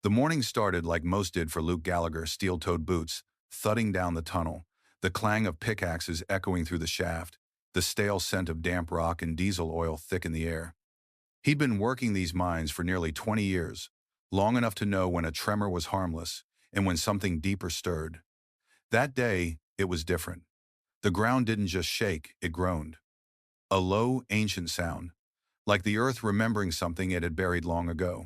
The morning started like most did for Luke Gallagher, steel-toed boots, thudding down the tunnel, the clang of pickaxes echoing through the shaft, the stale scent of damp rock and diesel oil thick in the air. He'd been working these mines for nearly 20 years, long enough to know when a tremor was harmless and when something deeper stirred. That day, it was different. The ground didn't just shake, it groaned. A low, ancient sound, like the earth remembering something it had buried long ago.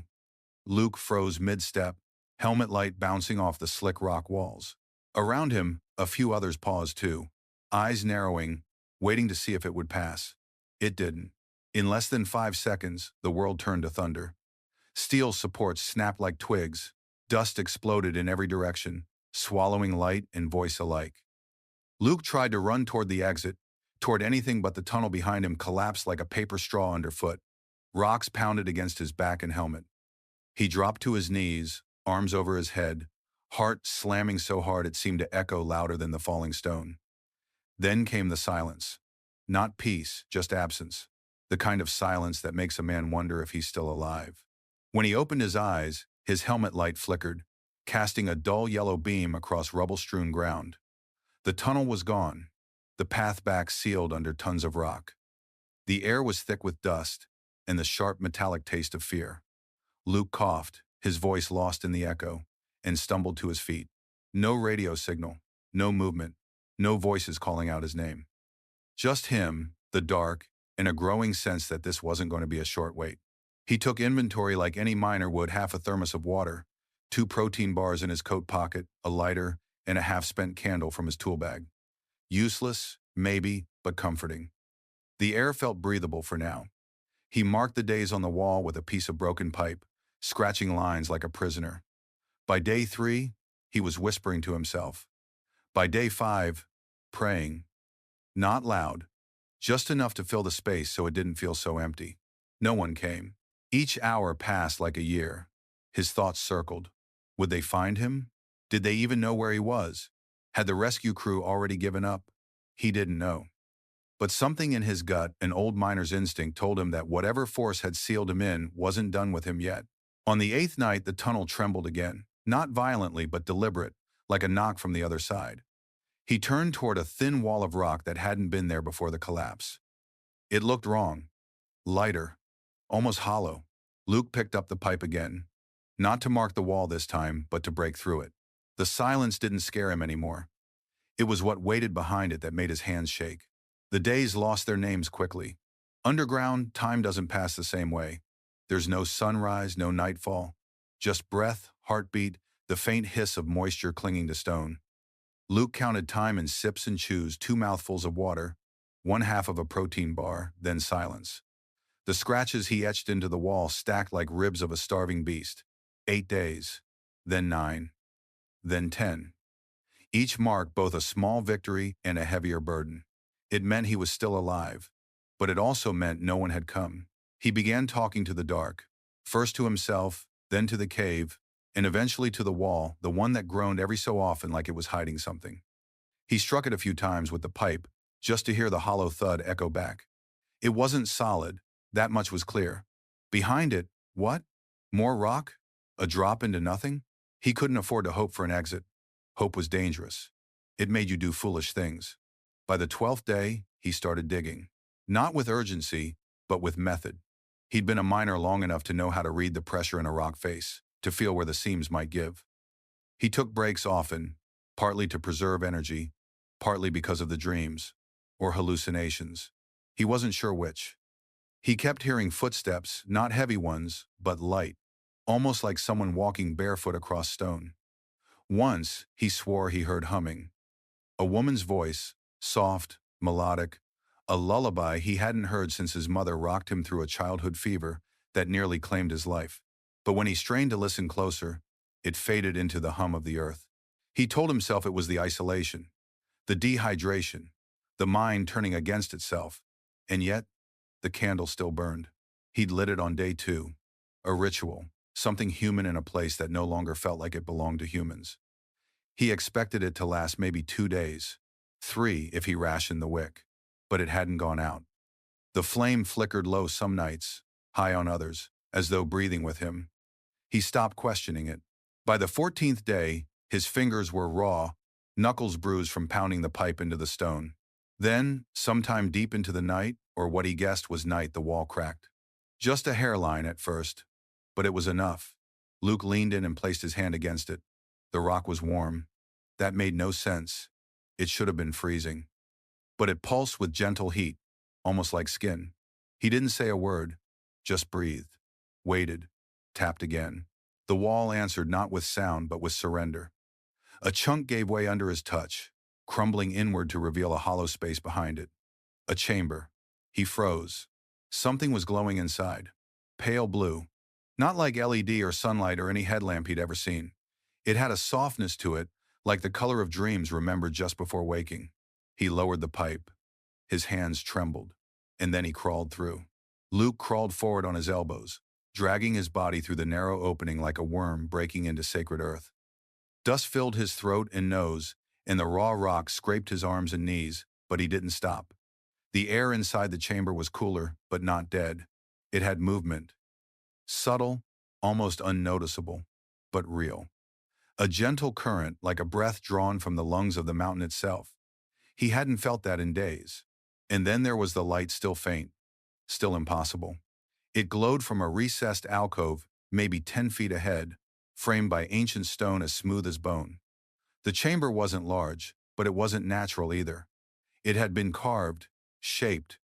Luke froze mid-step, helmet light bouncing off the slick rock walls. Around him, a few others paused too, eyes narrowing, waiting to see if it would pass. It didn't. In less than 5 seconds, the world turned to thunder. Steel supports snapped like twigs. Dust exploded in every direction, swallowing light and voice alike. Luke tried to run toward the exit, toward anything but the tunnel behind him collapsed like a paper straw underfoot. Rocks pounded against his back and helmet. He dropped to his knees, arms over his head, heart slamming so hard it seemed to echo louder than the falling stone. Then came the silence. Not peace, just absence. The kind of silence that makes a man wonder if he's still alive. When he opened his eyes, his helmet light flickered, casting a dull yellow beam across rubble-strewn ground. The tunnel was gone, the path back sealed under tons of rock. The air was thick with dust and the sharp metallic taste of fear. Luke coughed, his voice lost in the echo, and stumbled to his feet. No radio signal, no movement, no voices calling out his name. Just him, the dark, and a growing sense that this wasn't going to be a short wait. He took inventory like any miner would: half a thermos of water, 2 protein bars in his coat pocket, a lighter, and a half-spent candle from his tool bag. Useless, maybe, but comforting. The air felt breathable for now. He marked the days on the wall with a piece of broken pipe, scratching lines like a prisoner. By day 3, he was whispering to himself. By day 5, praying. Not loud, just enough to fill the space so it didn't feel so empty. No one came. Each hour passed like a year. His thoughts circled. Would they find him? Did they even know where he was? Had the rescue crew already given up? He didn't know. But something in his gut, an old miner's instinct, told him that whatever force had sealed him in wasn't done with him yet. On the 8th night, the tunnel trembled again, not violently but deliberate, like a knock from the other side. He turned toward a thin wall of rock that hadn't been there before the collapse. It looked wrong. Lighter. Almost hollow. Luke picked up the pipe again. Not to mark the wall this time, but to break through it. The silence didn't scare him anymore. It was what waited behind it that made his hands shake. The days lost their names quickly. Underground, time doesn't pass the same way. There's no sunrise, no nightfall. Just breath, heartbeat, the faint hiss of moisture clinging to stone. Luke counted time in sips and chews, 2 mouthfuls of water, 1/2 of a protein bar, then silence. The scratches he etched into the wall stacked like ribs of a starving beast. 8 days, then 9, then 10. Each marked both a small victory and a heavier burden. It meant he was still alive, but it also meant no one had come. He began talking to the dark, first to himself, then to the cave, and eventually to the wall, the one that groaned every so often like it was hiding something. He struck it a few times with the pipe, just to hear the hollow thud echo back. It wasn't solid, that much was clear. Behind it, what? More rock? A drop into nothing? He couldn't afford to hope for an exit. Hope was dangerous. It made you do foolish things. By the 12th day, he started digging. Not with urgency, but with method. He'd been a miner long enough to know how to read the pressure in a rock face, to feel where the seams might give. He took breaks often, partly to preserve energy, partly because of the dreams, or hallucinations. He wasn't sure which. He kept hearing footsteps, not heavy ones, but light, almost like someone walking barefoot across stone. Once, he swore he heard humming. A woman's voice, soft, melodic, a lullaby he hadn't heard since his mother rocked him through a childhood fever that nearly claimed his life. But when he strained to listen closer, it faded into the hum of the earth. He told himself it was the isolation, the dehydration, the mind turning against itself, and yet the candle still burned. He'd lit it on day 2, a ritual, something human in a place that no longer felt like it belonged to humans. He expected it to last maybe 2 days, 3 if he rationed the wick, but it hadn't gone out. The flame flickered low some nights, high on others, as though breathing with him. He stopped questioning it, By the 14th day, his fingers were raw, knuckles bruised from pounding the pipe into the stone. Then, sometime deep into the night, or what he guessed was night, the wall cracked. Just a hairline at first, but it was enough. Luke leaned in and placed his hand against it. The rock was warm. That made no sense. It should have been freezing. But it pulsed with gentle heat, almost like skin. He didn't say a word, just breathed, waited, tapped again. The wall answered not with sound but with surrender. A chunk gave way under his touch, crumbling inward to reveal a hollow space behind it. A chamber. He froze. Something was glowing inside. Pale blue. Not like LED or sunlight or any headlamp he'd ever seen. It had a softness to it, like the color of dreams remembered just before waking. He lowered the pipe. His hands trembled. And then he crawled through. Luke crawled forward on his elbows, dragging his body through the narrow opening like a worm breaking into sacred earth. Dust filled his throat and nose, and the raw rock scraped his arms and knees, but he didn't stop. The air inside the chamber was cooler, but not dead. It had movement. Subtle, almost unnoticeable, but real. A gentle current, like a breath drawn from the lungs of the mountain itself. He hadn't felt that in days. And then there was the light, still faint, still impossible. It glowed from a recessed alcove, maybe 10 feet ahead, framed by ancient stone as smooth as bone. The chamber wasn't large, but it wasn't natural either. It had been carved, shaped.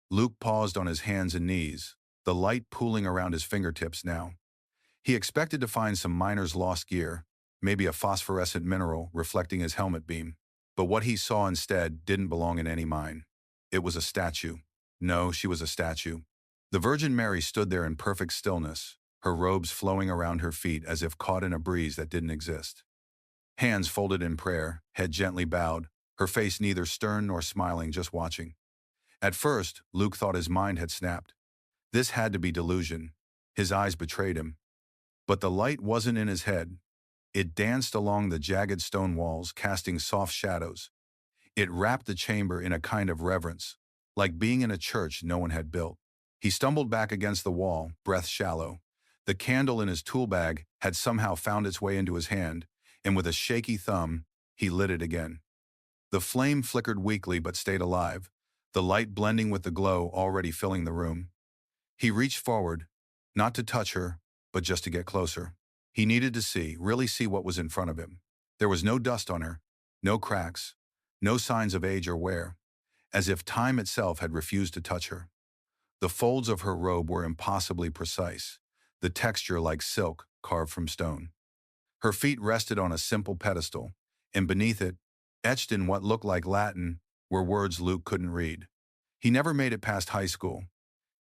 Luke paused on his hands and knees, the light pooling around his fingertips now. He expected to find some miner's lost gear, maybe a phosphorescent mineral reflecting his helmet beam. But what he saw instead didn't belong in any mine. It was a statue. No, she was a statue. The Virgin Mary stood there in perfect stillness, her robes flowing around her feet as if caught in a breeze that didn't exist. Hands folded in prayer, head gently bowed, her face neither stern nor smiling, just watching. At first, Luke thought his mind had snapped. This had to be delusion. His eyes betrayed him. But the light wasn't in his head. It danced along the jagged stone walls, casting soft shadows. It wrapped the chamber in a kind of reverence, like being in a church no one had built. He stumbled back against the wall, breath shallow. The candle in his tool bag had somehow found its way into his hand, and with a shaky thumb, he lit it again. The flame flickered weakly but stayed alive, the light blending with the glow already filling the room. He reached forward, not to touch her, but just to get closer. He needed to see, really see what was in front of him. There was no dust on her, no cracks, no signs of age or wear, as if time itself had refused to touch her. The folds of her robe were impossibly precise, the texture like silk carved from stone. Her feet rested on a simple pedestal, and beneath it, etched in what looked like Latin, were words Luke couldn't read. He never made it past high school,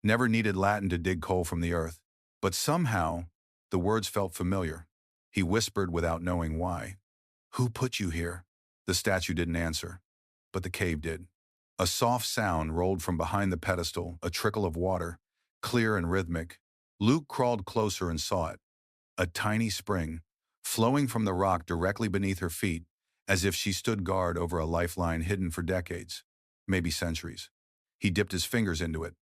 never needed Latin to dig coal from the earth, but somehow, the words felt familiar. He whispered without knowing why. "Who put you here?" The statue didn't answer, but the cave did. A soft sound rolled from behind the pedestal, a trickle of water, clear and rhythmic. Luke crawled closer and saw it. A tiny spring, flowing from the rock directly beneath her feet, as if she stood guard over a lifeline hidden for decades, maybe centuries. He dipped his fingers into it.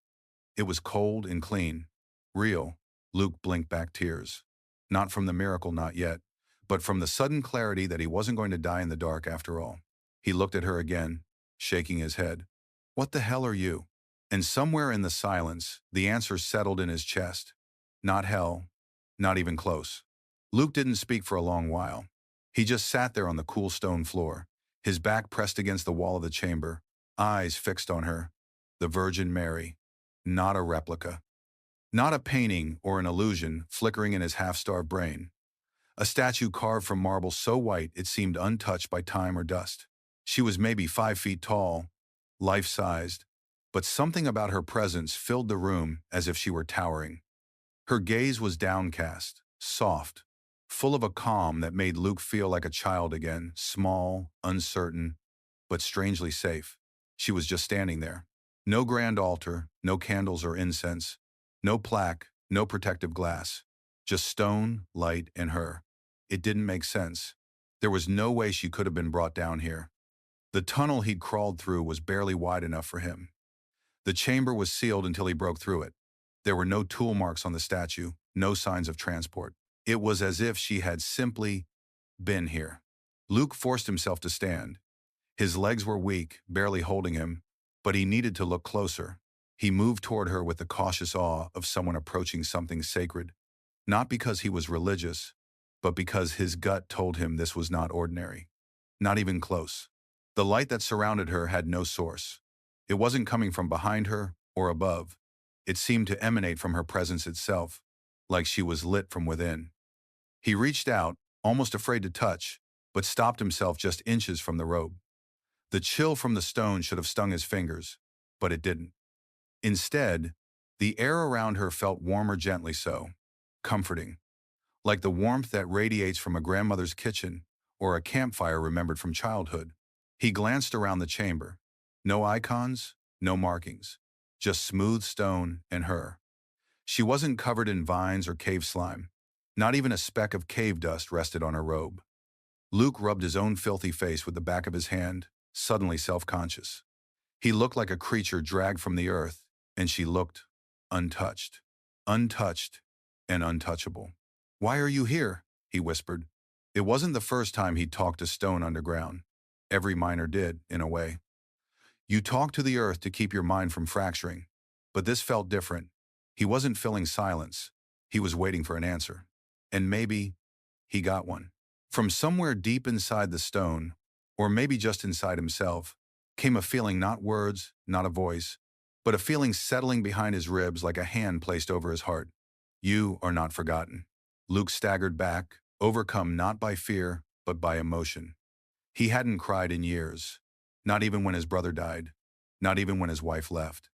It was cold and clean. Real. Luke blinked back tears. Not from the miracle, not yet, but from the sudden clarity that he wasn't going to die in the dark after all. He looked at her again, shaking his head. "What the hell are you?" And somewhere in the silence, the answer settled in his chest. Not hell, not even close. Luke didn't speak for a long while. He just sat there on the cool stone floor, his back pressed against the wall of the chamber, eyes fixed on her. The Virgin Mary. Not a replica. Not a painting or an illusion flickering in his half-starved brain. A statue carved from marble so white it seemed untouched by time or dust. She was maybe 5 feet tall, life-sized, but something about her presence filled the room as if she were towering. Her gaze was downcast, soft, full of a calm that made Luke feel like a child again, small, uncertain, but strangely safe. She was just standing there. No grand altar, no candles or incense, no plaque, no protective glass. Just stone, light, and her. It didn't make sense. There was no way she could have been brought down here. The tunnel he'd crawled through was barely wide enough for him. The chamber was sealed until he broke through it. There were no tool marks on the statue, no signs of transport. It was as if she had simply been here. Luke forced himself to stand. His legs were weak, barely holding him, but he needed to look closer. He moved toward her with the cautious awe of someone approaching something sacred, not because he was religious, but because his gut told him this was not ordinary. Not even close. The light that surrounded her had no source. It wasn't coming from behind her or above. It seemed to emanate from her presence itself, like she was lit from within. He reached out, almost afraid to touch, but stopped himself just inches from the robe. The chill from the stone should have stung his fingers, but it didn't. Instead, the air around her felt warmer gently so, comforting, like the warmth that radiates from a grandmother's kitchen or a campfire remembered from childhood. He glanced around the chamber. No icons, no markings, just smooth stone and her. She wasn't covered in vines or cave slime. Not even a speck of cave dust rested on her robe. Luke rubbed his own filthy face with the back of his hand, suddenly self-conscious. He looked like a creature dragged from the earth, and she looked untouched. Untouched and untouchable. "Why are you here?" he whispered. It wasn't the first time he'd talked to stone underground. Every miner did, in a way. You talk to the earth to keep your mind from fracturing. But this felt different. He wasn't filling silence. He was waiting for an answer. And maybe he got one. From somewhere deep inside the stone, or maybe just inside himself, came a feeling, not words, not a voice, but a feeling settling behind his ribs like a hand placed over his heart. You are not forgotten. Luke staggered back, overcome not by fear, but by emotion. He hadn't cried in years, not even when his brother died, not even when his wife left.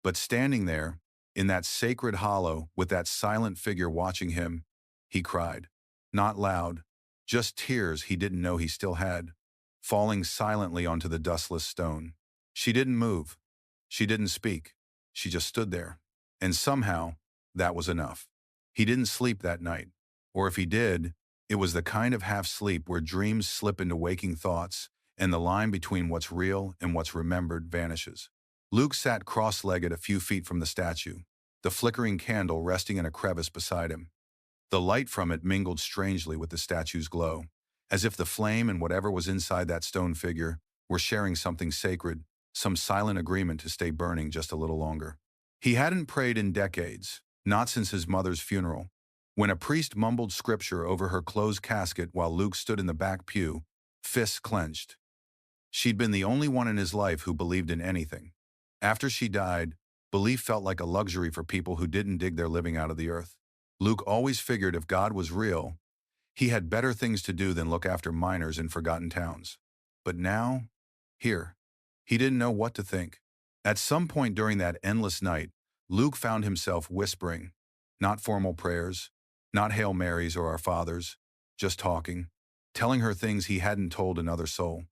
But standing there, in that sacred hollow, with that silent figure watching him, he cried. Not loud, just tears he didn't know he still had, falling silently onto the dustless stone. She didn't move. She didn't speak. She just stood there. And somehow, that was enough. He didn't sleep that night. Or if he did, it was the kind of half-sleep where dreams slip into waking thoughts, and the line between what's real and what's remembered vanishes. Luke sat cross-legged a few feet from the statue, the flickering candle resting in a crevice beside him. The light from it mingled strangely with the statue's glow, as if the flame and whatever was inside that stone figure were sharing something sacred, some silent agreement to stay burning just a little longer. He hadn't prayed in decades, not since his mother's funeral. When a priest mumbled scripture over her closed casket while Luke stood in the back pew, fists clenched. She'd been the only one in his life who believed in anything. After she died, belief felt like a luxury for people who didn't dig their living out of the earth. Luke always figured if God was real, he had better things to do than look after miners in forgotten towns. But now, here, he didn't know what to think. At some point during that endless night, Luke found himself whispering, not formal prayers, not Hail Marys or Our Fathers, just talking, telling her things he hadn't told another soul.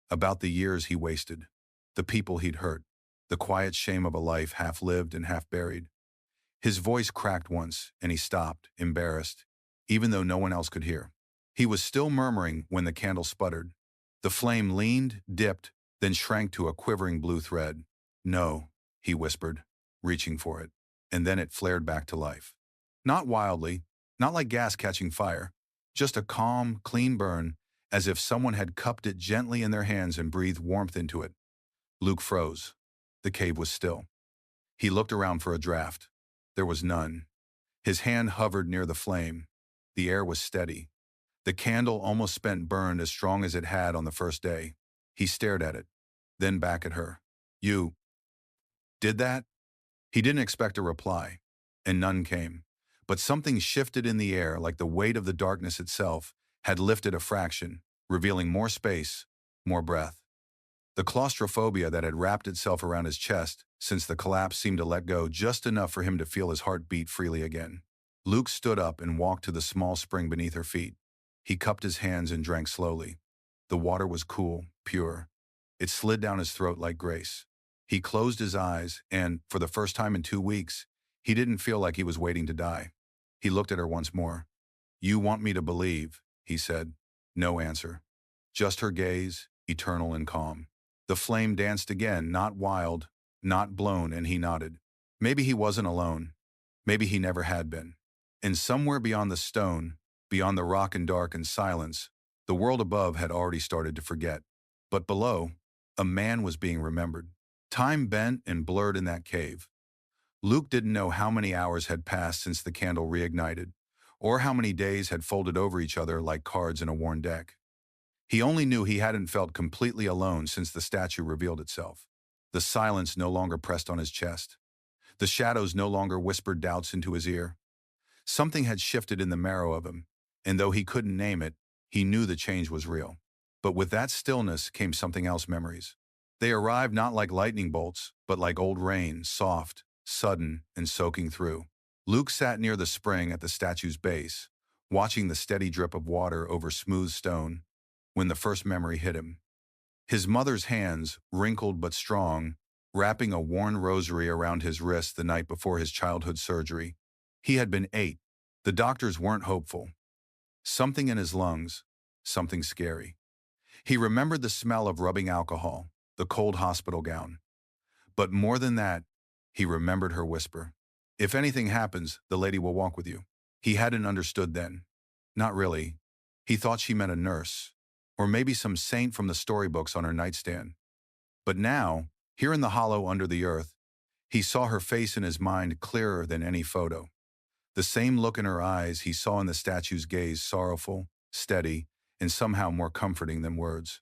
About the years he wasted, the people he'd hurt, the quiet shame of a life half lived and half buried. His voice cracked once, and he stopped, embarrassed, even though no one else could hear. He was still murmuring when the candle sputtered. The flame leaned, dipped, then shrank to a quivering blue thread. "No," he whispered, reaching for it, and then it flared back to life. Not wildly, not like gas catching fire, just a calm, clean burn, as if someone had cupped it gently in their hands and breathed warmth into it. Luke froze. The cave was still. He looked around for a draft. There was none. His hand hovered near the flame. The air was steady. The candle almost spent burned as strong as it had on the first day. He stared at it, then back at her. "You did that?" He didn't expect a reply, and none came. But something shifted in the air, like the weight of the darkness itself had lifted a fraction, revealing more space, more breath. The claustrophobia that had wrapped itself around his chest since the collapse seemed to let go just enough for him to feel his heart beat freely again. Luke stood up and walked to the small spring beneath her feet. He cupped his hands and drank slowly. The water was cool, pure. It slid down his throat like grace. He closed his eyes, and, for the first time in 2 weeks, he didn't feel like he was waiting to die. He looked at her once more. "You want me to believe," he said. No answer. Just her gaze, eternal and calm. The flame danced again, not wild, not blown, and he nodded. Maybe he wasn't alone. Maybe he never had been. And somewhere beyond the stone, beyond the rock and dark and silence, the world above had already started to forget. But below, a man was being remembered. Time bent and blurred in that cave. Luke didn't know how many hours had passed since the candle reignited, or how many days had folded over each other like cards in a worn deck. He only knew he hadn't felt completely alone since the statue revealed itself. The silence no longer pressed on his chest. The shadows no longer whispered doubts into his ear. Something had shifted in the marrow of him, and though he couldn't name it, he knew the change was real. But with that stillness came something else: memories. They arrived not like lightning bolts, but like old rain, soft, sudden, and soaking through. Luke sat near the spring at the statue's base, watching the steady drip of water over smooth stone, when the first memory hit him. His mother's hands, wrinkled but strong, wrapping a worn rosary around his wrist the night before his childhood surgery. He had been 8. The doctors weren't hopeful. Something in his lungs, something scary. He remembered the smell of rubbing alcohol, the cold hospital gown. But more than that, he remembered her whisper. "If anything happens, the lady will walk with you." He hadn't understood then. Not really. He thought she meant a nurse, or maybe some saint from the storybooks on her nightstand. But now, here in the hollow under the earth, he saw her face in his mind clearer than any photo. The same look in her eyes he saw in the statue's gaze, sorrowful, steady, and somehow more comforting than words.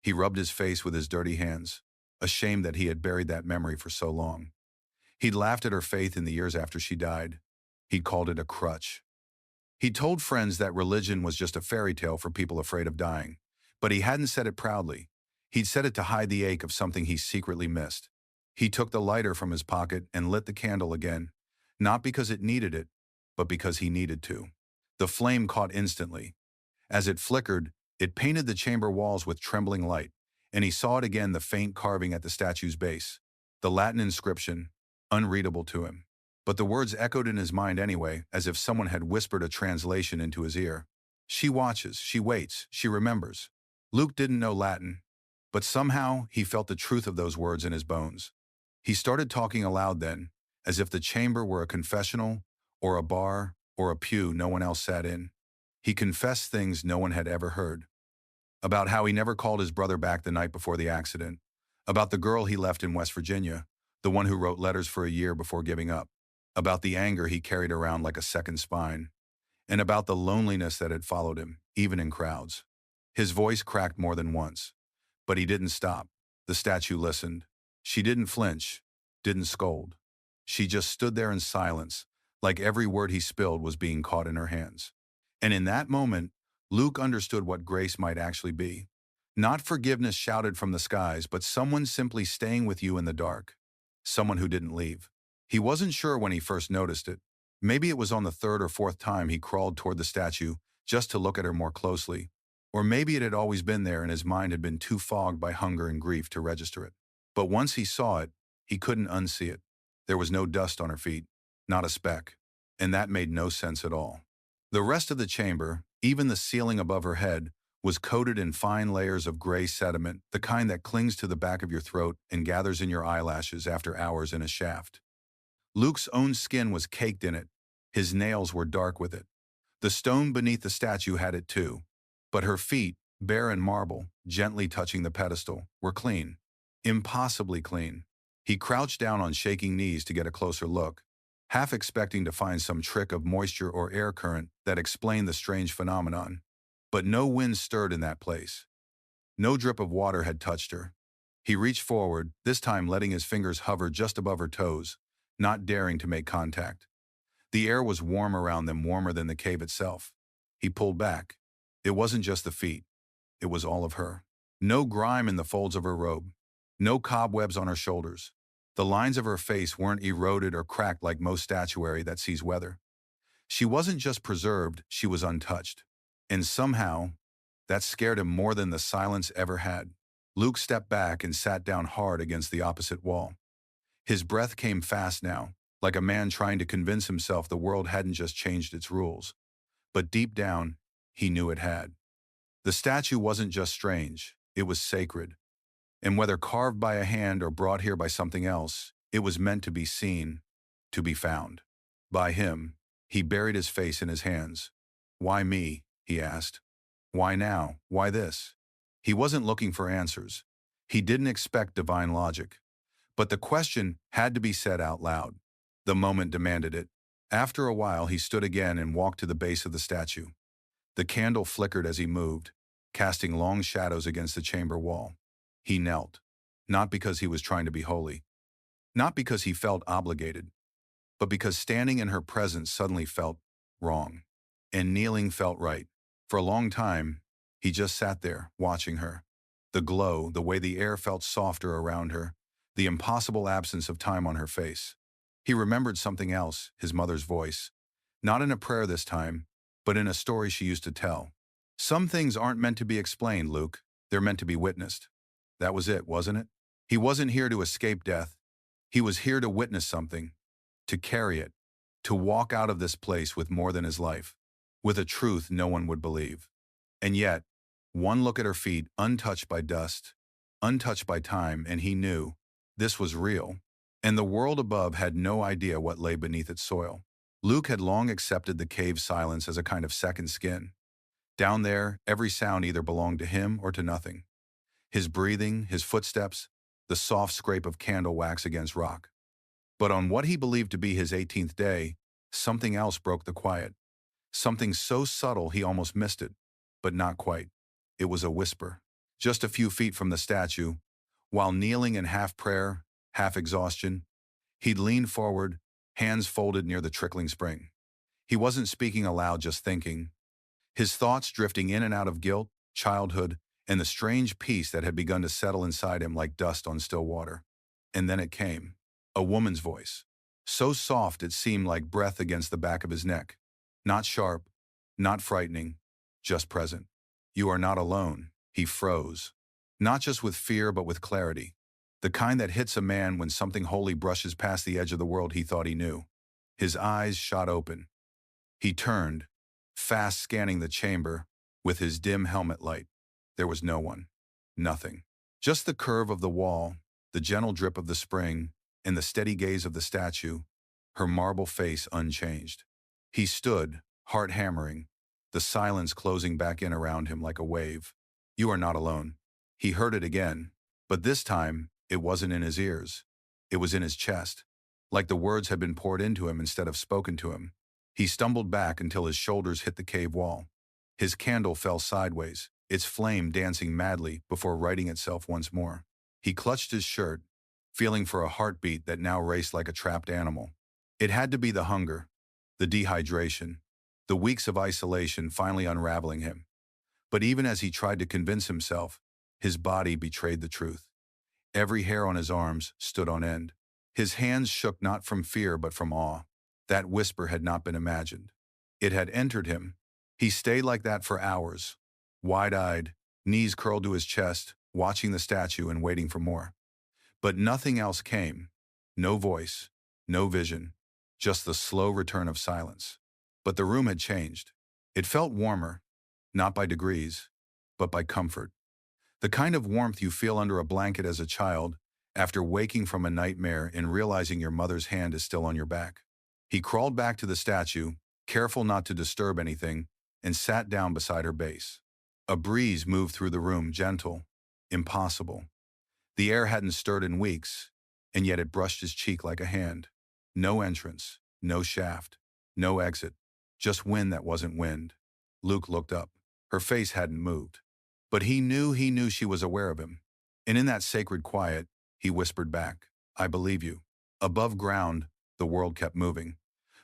He rubbed his face with his dirty hands, ashamed that he had buried that memory for so long. He'd laughed at her faith in the years after she died. He'd called it a crutch. He told friends that religion was just a fairy tale for people afraid of dying. But he hadn't said it proudly. He'd said it to hide the ache of something he secretly missed. He took the lighter from his pocket and lit the candle again, not because it needed it, but because he needed to. The flame caught instantly. As it flickered, it painted the chamber walls with trembling light, and he saw it again: the faint carving at the statue's base, the Latin inscription, unreadable to him. But the words echoed in his mind anyway, as if someone had whispered a translation into his ear. "She watches, she waits, she remembers." Luke didn't know Latin, but somehow he felt the truth of those words in his bones. He started talking aloud then, as if the chamber were a confessional, or a bar, or a pew no one else sat in. He confessed things no one had ever heard. About how he never called his brother back the night before the accident. About the girl he left in West Virginia, the one who wrote letters for a year before giving up. About the anger he carried around like a second spine. And about the loneliness that had followed him, even in crowds. His voice cracked more than once. But he didn't stop. The statue listened. She didn't flinch, didn't scold. She just stood there in silence, like every word he spilled was being caught in her hands. And in that moment, Luke understood what grace might actually be. Not forgiveness shouted from the skies, but someone simply staying with you in the dark. Someone who didn't leave. He wasn't sure when he first noticed it. Maybe it was on the 3rd or 4th time he crawled toward the statue just to look at her more closely. Or maybe it had always been there and his mind had been too fogged by hunger and grief to register it. But once he saw it, he couldn't unsee it. There was no dust on her feet, not a speck, and that made no sense at all. The rest of the chamber, even the ceiling above her head, was coated in fine layers of gray sediment, the kind that clings to the back of your throat and gathers in your eyelashes after hours in a shaft. Luke's own skin was caked in it. His nails were dark with it. The stone beneath the statue had it too. But her feet, bare and marble, gently touching the pedestal, were clean. Impossibly clean. He crouched down on shaking knees to get a closer look, half expecting to find some trick of moisture or air current that explained the strange phenomenon. But no wind stirred in that place. No drip of water had touched her. He reached forward, this time letting his fingers hover just above her toes, not daring to make contact. The air was warm around them, warmer than the cave itself. He pulled back. It wasn't just the feet. It was all of her. No grime in the folds of her robe. No cobwebs on her shoulders. The lines of her face weren't eroded or cracked like most statuary that sees weather. She wasn't just preserved, she was untouched. And somehow, that scared him more than the silence ever had. Luke stepped back and sat down hard against the opposite wall. His breath came fast now, like a man trying to convince himself the world hadn't just changed its rules. But deep down, he knew it had. The statue wasn't just strange, it was sacred. And whether carved by a hand or brought here by something else, it was meant to be seen, to be found. By him, He buried his face in his hands. "Why me?" he asked. "Why now? Why this?" He wasn't looking for answers. He didn't expect divine logic. But the question had to be said out loud. The moment demanded it. After a while, he stood again and walked to the base of the statue. The candle flickered as he moved, casting long shadows against the chamber wall. He knelt, not because he was trying to be holy, not because he felt obligated, but because standing in her presence suddenly felt wrong, and kneeling felt right. For a long time, he just sat there, watching her. The glow, the way the air felt softer around her, the impossible absence of time on her face. He remembered something else, his mother's voice. Not in a prayer this time, but in a story she used to tell. Some things aren't meant to be explained, Luke. They're meant to be witnessed. That was it, wasn't it? He wasn't here to escape death. He was here to witness something, to carry it, to walk out of this place with more than his life, with a truth no one would believe. And yet, one look at her feet, untouched by dust, untouched by time, and he knew this was real. And the world above had no idea what lay beneath its soil. Luke had long accepted the cave's silence as a kind of second skin. Down there, every sound either belonged to him or to nothing. His breathing, his footsteps, the soft scrape of candle wax against rock. But on what he believed to be his 18th day, something else broke the quiet. Something so subtle he almost missed it, but not quite. It was a whisper. Just a few feet from the statue, while kneeling in half prayer, half exhaustion, he'd leaned forward, hands folded near the trickling spring. He wasn't speaking aloud, just thinking, his thoughts drifting in and out of guilt, childhood, and the strange peace that had begun to settle inside him like dust on still water. And then it came. A woman's voice. So soft it seemed like breath against the back of his neck. Not sharp, not frightening, just present. "You are not alone." He froze. Not just with fear, but with clarity. The kind that hits a man when something holy brushes past the edge of the world he thought he knew. His eyes shot open. He turned, fast scanning the chamber with his dim helmet light. There was no one. Nothing. Just the curve of the wall, the gentle drip of the spring, and the steady gaze of the statue, her marble face unchanged. He stood, heart hammering, the silence closing back in around him like a wave. "You are not alone." He heard it again, but this time it wasn't in his ears. It was in his chest, like the words had been poured into him instead of spoken to him. He stumbled back until his shoulders hit the cave wall. His candle fell sideways, its flame dancing madly before righting itself once more. He clutched his shirt, feeling for a heartbeat that now raced like a trapped animal. It had to be the hunger, the dehydration, the weeks of isolation finally unraveling him. But even as he tried to convince himself, his body betrayed the truth. Every hair on his arms stood on end. His hands shook not from fear but from awe. That whisper had not been imagined. It had entered him. He stayed like that for hours, wide-eyed, knees curled to his chest, watching the statue and waiting for more. But nothing else came. No voice, no vision, just the slow return of silence. But the room had changed. It felt warmer, not by degrees, but by comfort. The kind of warmth you feel under a blanket as a child after waking from a nightmare and realizing your mother's hand is still on your back. He crawled back to the statue, careful not to disturb anything, and sat down beside her base. A breeze moved through the room, gentle, impossible. The air hadn't stirred in weeks, and yet it brushed his cheek like a hand. No entrance, no shaft, no exit, just wind that wasn't wind. Luke looked up. Her face hadn't moved. But he knew she was aware of him. And in that sacred quiet, he whispered back, "I believe you." Above ground, the world kept moving.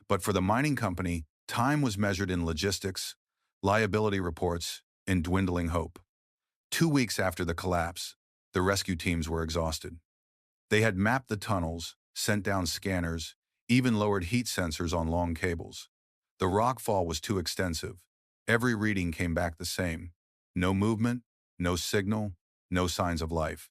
But for the mining company, time was measured in logistics, liability reports, and dwindling hope. 2 weeks after the collapse, the rescue teams were exhausted. They had mapped the tunnels, sent down scanners, even lowered heat sensors on long cables. The rockfall was too extensive. Every reading came back the same. No movement, no signal, no signs of life.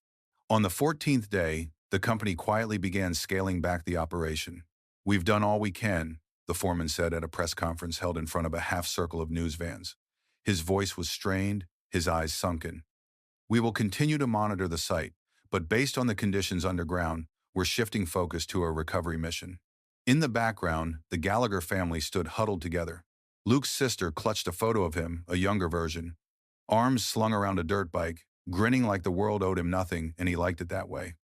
On the 14th day, the company quietly began scaling back the operation. "We've done all we can," the foreman said at a press conference held in front of a half circle of news vans. His voice was strained, his eyes sunken. "We will continue to monitor the site, but based on the conditions underground, we're shifting focus to a recovery mission." In the background, the Gallagher family stood huddled together. Luke's sister clutched a photo of him, a younger version, arms slung around a dirt bike, grinning like the world owed him nothing and he liked it that way.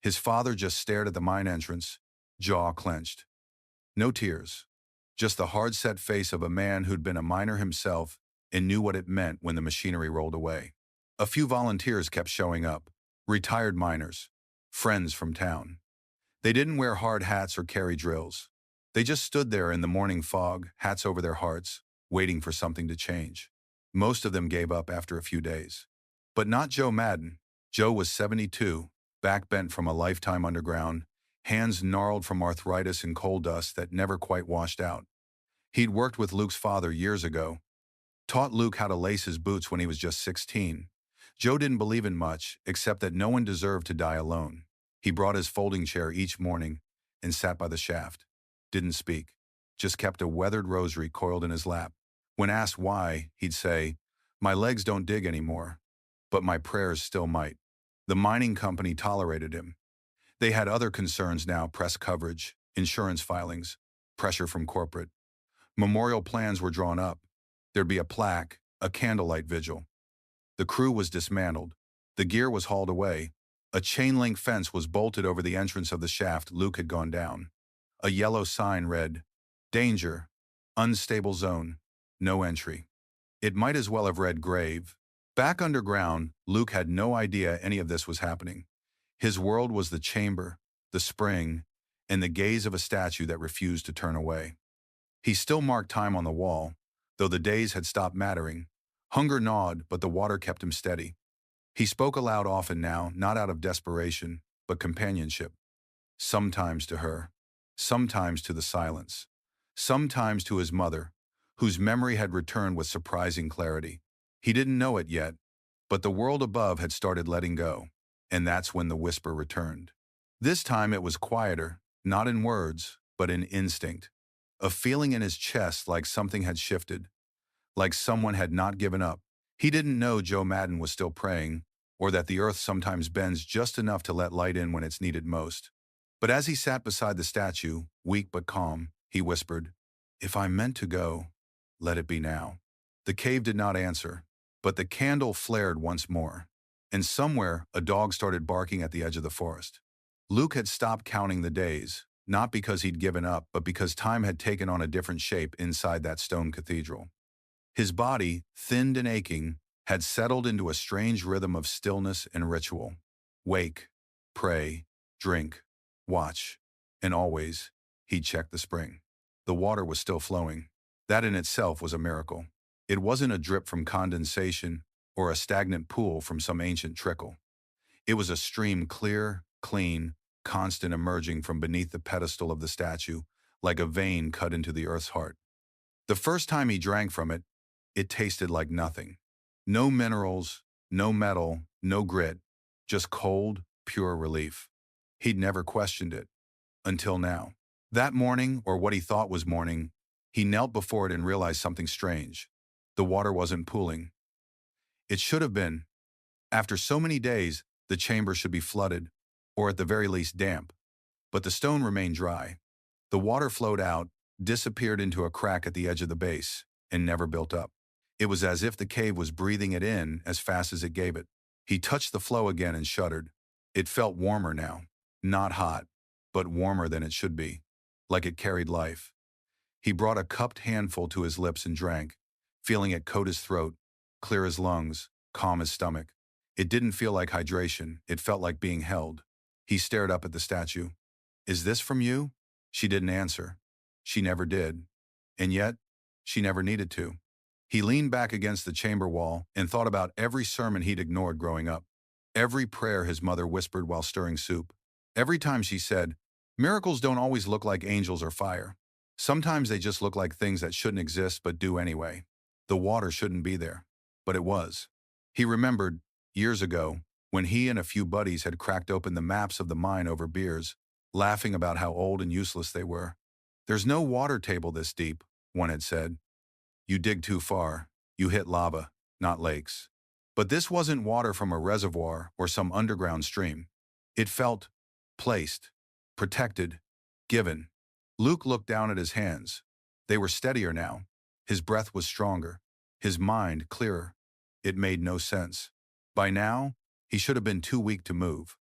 His father just stared at the mine entrance, jaw clenched. No tears. Just the hard-set face of a man who'd been a miner himself and knew what it meant when the machinery rolled away. A few volunteers kept showing up. Retired miners. Friends from town. They didn't wear hard hats or carry drills. They just stood there in the morning fog, hats over their hearts, waiting for something to change. Most of them gave up after a few days. But not Joe Madden. Joe was 72, back bent from a lifetime underground, hands gnarled from arthritis and coal dust that never quite washed out. He'd worked with Luke's father years ago, taught Luke how to lace his boots when he was just 16. Joe didn't believe in much, except that no one deserved to die alone. He brought his folding chair each morning and sat by the shaft. Didn't speak, just kept a weathered rosary coiled in his lap. When asked why, he'd say, "My legs don't dig anymore, but my prayers still might." The mining company tolerated him. They had other concerns now: press coverage, insurance filings, pressure from corporate. Memorial plans were drawn up. There'd be a plaque, a candlelight vigil. The crew was dismantled. The gear was hauled away. A chain-link fence was bolted over the entrance of the shaft Luke had gone down. A yellow sign read, "Danger, unstable zone, no entry." It might as well have read grave. Back underground, Luke had no idea any of this was happening. His world was the chamber, the spring, and the gaze of a statue that refused to turn away. He still marked time on the wall, though the days had stopped mattering. Hunger gnawed, but the water kept him steady. He spoke aloud often now, not out of desperation, but companionship. Sometimes to her, sometimes to the silence, sometimes to his mother, whose memory had returned with surprising clarity. He didn't know it yet, but the world above had started letting go, and that's when the whisper returned. This time it was quieter, not in words, but in instinct. A feeling in his chest like something had shifted, like someone had not given up. He didn't know Joe Madden was still praying, or that the earth sometimes bends just enough to let light in when it's needed most. But as he sat beside the statue, weak but calm, he whispered, "If I'm meant to go, let it be now." The cave did not answer, but the candle flared once more, and somewhere a dog started barking at the edge of the forest. Luke had stopped counting the days, not because he'd given up, but because time had taken on a different shape inside that stone cathedral. His body, thinned and aching, had settled into a strange rhythm of stillness and ritual. Wake, pray, drink, watch, and always, he'd check the spring. The water was still flowing. That in itself was a miracle. It wasn't a drip from condensation or a stagnant pool from some ancient trickle. It was a stream, clear, clean, constant, emerging from beneath the pedestal of the statue, like a vein cut into the earth's heart. The first time he drank from it, it tasted like nothing. No minerals, no metal, no grit, just cold, pure relief. He'd never questioned it, until now. That morning, or what he thought was morning, he knelt before it and realized something strange. The water wasn't pooling. It should have been. After so many days, the chamber should be flooded, or at the very least damp. But the stone remained dry. The water flowed out, disappeared into a crack at the edge of the base, and never built up. It was as if the cave was breathing it in as fast as it gave it. He touched the flow again and shuddered. It felt warmer now. Not hot, but warmer than it should be, like it carried life. He brought a cupped handful to his lips and drank, feeling it coat his throat, clear his lungs, calm his stomach. It didn't feel like hydration, it felt like being held. He stared up at the statue. "Is this from you?" She didn't answer. She never did. And yet, she never needed to. He leaned back against the chamber wall and thought about every sermon he'd ignored growing up, every prayer his mother whispered while stirring soup. Every time she said, "Miracles don't always look like angels or fire. Sometimes they just look like things that shouldn't exist but do anyway." The water shouldn't be there, but it was. He remembered, years ago, when he and a few buddies had cracked open the maps of the mine over beers, laughing about how old and useless they were. "There's no water table this deep," one had said. "You dig too far. You hit lava, not lakes." But this wasn't water from a reservoir or some underground stream. It felt placed, protected, given. Luke looked down at his hands. They were steadier now. His breath was stronger. His mind clearer. It made no sense. By now, he should have been too weak to move.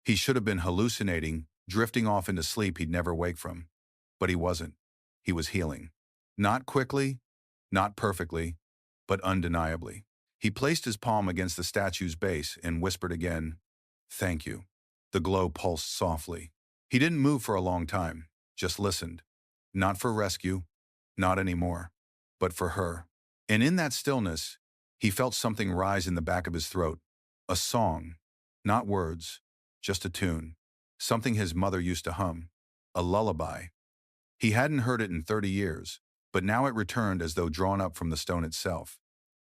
He should have been hallucinating, drifting off into sleep he'd never wake from. But he wasn't. He was healing. Not quickly, not perfectly, but undeniably. He placed his palm against the statue's base and whispered again, "Thank you." The glow pulsed softly. He didn't move for a long time, just listened. Not for rescue, not anymore, but for her. And in that stillness, he felt something rise in the back of his throat. A song, not words, just a tune. Something his mother used to hum. A lullaby. He hadn't heard it in 30 years, but now it returned as though drawn up from the stone itself.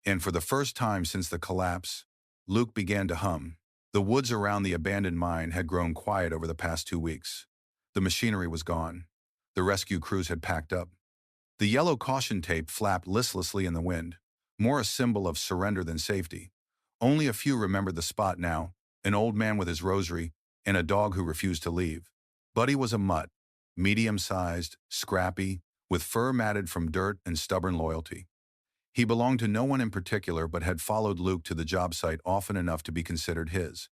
And for the first time since the collapse, Luke began to hum. The woods around the abandoned mine had grown quiet over the past 2 weeks. The machinery was gone. The rescue crews had packed up. The yellow caution tape flapped listlessly in the wind, more a symbol of surrender than safety. Only a few remembered the spot now, an old man with his rosary and a dog who refused to leave. Buddy was a mutt, medium-sized, scrappy, with fur matted from dirt and stubborn loyalty. He belonged to no one in particular but had followed Luke to the job site often enough to be considered his.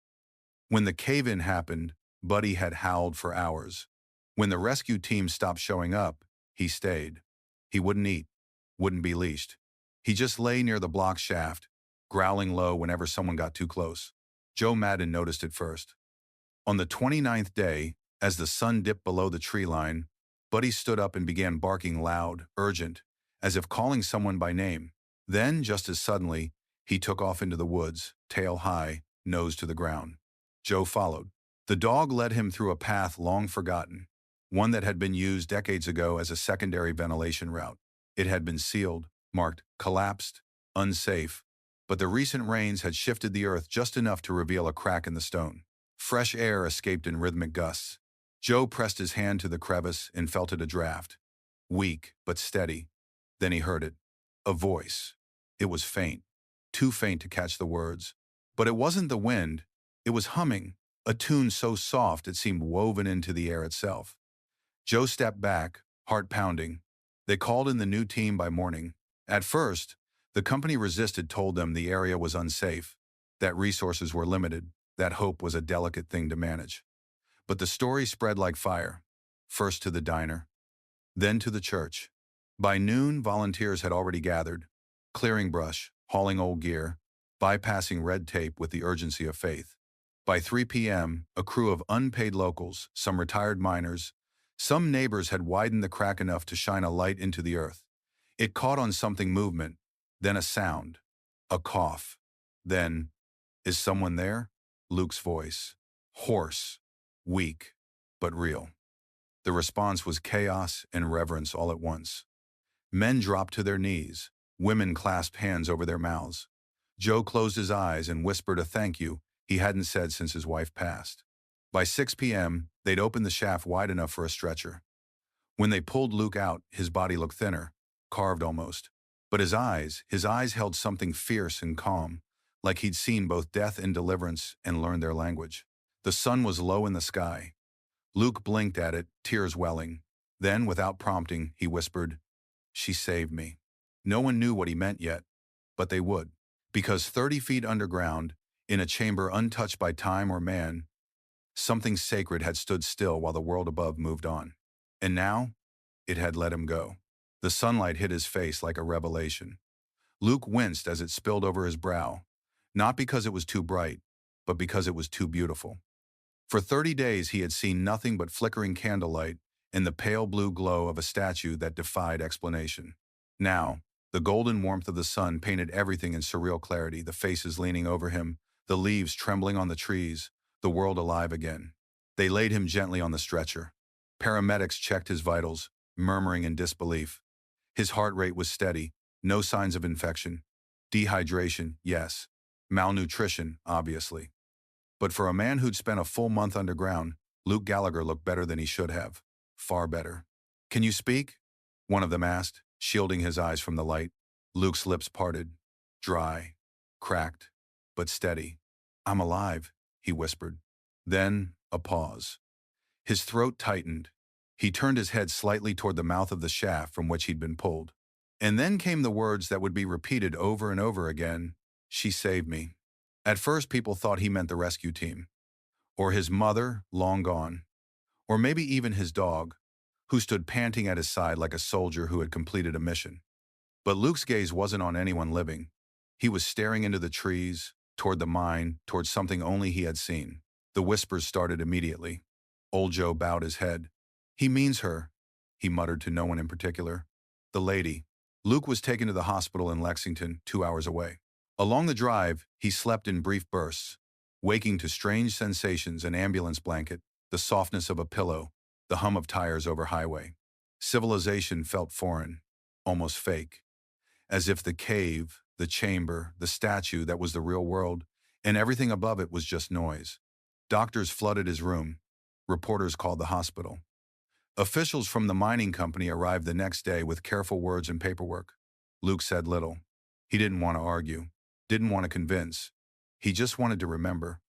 When the cave-in happened, Buddy had howled for hours. When the rescue team stopped showing up, he stayed. He wouldn't eat, wouldn't be leashed. He just lay near the block shaft, growling low whenever someone got too close. Joe Madden noticed it first. On the 29th day, as the sun dipped below the tree line, Buddy stood up and began barking loud, urgent, as if calling someone by name. Then, just as suddenly, he took off into the woods, tail high, nose to the ground. Joe followed. The dog led him through a path long forgotten, one that had been used decades ago as a secondary ventilation route. It had been sealed, marked collapsed, unsafe, but the recent rains had shifted the earth just enough to reveal a crack in the stone. Fresh air escaped in rhythmic gusts. Joe pressed his hand to the crevice and felt it a draft. Weak, but steady. Then he heard it. A voice. It was faint, too faint to catch the words. But it wasn't the wind. It was humming, a tune so soft it seemed woven into the air itself. Joe stepped back, heart pounding. They called in the new team by morning. At first, the company resisted, told them the area was unsafe, that resources were limited, that hope was a delicate thing to manage. But the story spread like fire, first to the diner, then to the church. By noon, volunteers had already gathered, clearing brush, hauling old gear, bypassing red tape with the urgency of faith. By 3 p.m., a crew of unpaid locals, some retired miners, some neighbors had widened the crack enough to shine a light into the earth. It caught on something movement, then a sound, a cough. Then, "Is someone there?" Luke's voice. Hoarse, weak, but real. The response was chaos and reverence all at once. Men dropped to their knees. Women clasped hands over their mouths. Joe closed his eyes and whispered a thank you he hadn't said since his wife passed. By 6 p.m., they'd opened the shaft wide enough for a stretcher. When they pulled Luke out, his body looked thinner, carved almost. But his eyes held something fierce and calm, like he'd seen both death and deliverance and learned their language. The sun was low in the sky. Luke blinked at it, tears welling. Then, without prompting, he whispered, "She saved me." No one knew what he meant yet, but they would. Because 30 feet underground, in a chamber untouched by time or man, something sacred had stood still while the world above moved on. And now, it had let him go. The sunlight hit his face like a revelation. Luke winced as it spilled over his brow, not because it was too bright, but because it was too beautiful. For 30 days he had seen nothing but flickering candlelight and the pale blue glow of a statue that defied explanation. Now, the golden warmth of the sun painted everything in surreal clarity, the faces leaning over him, the leaves trembling on the trees, the world alive again. They laid him gently on the stretcher. Paramedics checked his vitals, murmuring in disbelief. His heart rate was steady, no signs of infection. Dehydration, yes. Malnutrition, obviously. But for a man who'd spent a full month underground, Luke Gallagher looked better than he should have. Far better. "Can you speak?" one of them asked, shielding his eyes from the light. Luke's lips parted, dry, cracked, but steady. "I'm alive," he whispered. Then, a pause. His throat tightened. He turned his head slightly toward the mouth of the shaft from which he'd been pulled. And then came the words that would be repeated over and over again, "She saved me." At first, people thought he meant the rescue team, or his mother, long gone, or maybe even his dog, who stood panting at his side like a soldier who had completed a mission. But Luke's gaze wasn't on anyone living. He was staring into the trees, toward the mine, toward something only he had seen. The whispers started immediately. Old Joe bowed his head. "He means her," he muttered to no one in particular. "The lady." Luke was taken to the hospital in Lexington, 2 hours away. Along the drive, he slept in brief bursts, waking to strange sensations: an ambulance blanket, the softness of a pillow, the hum of tires over highway. Civilization felt foreign, almost fake, as if the cave, the chamber, the statue that was the real world, and everything above it was just noise. Doctors flooded his room. Reporters called the hospital. Officials from the mining company arrived the next day with careful words and paperwork. Luke said little. He didn't want to argue, didn't want to convince. He just wanted to remember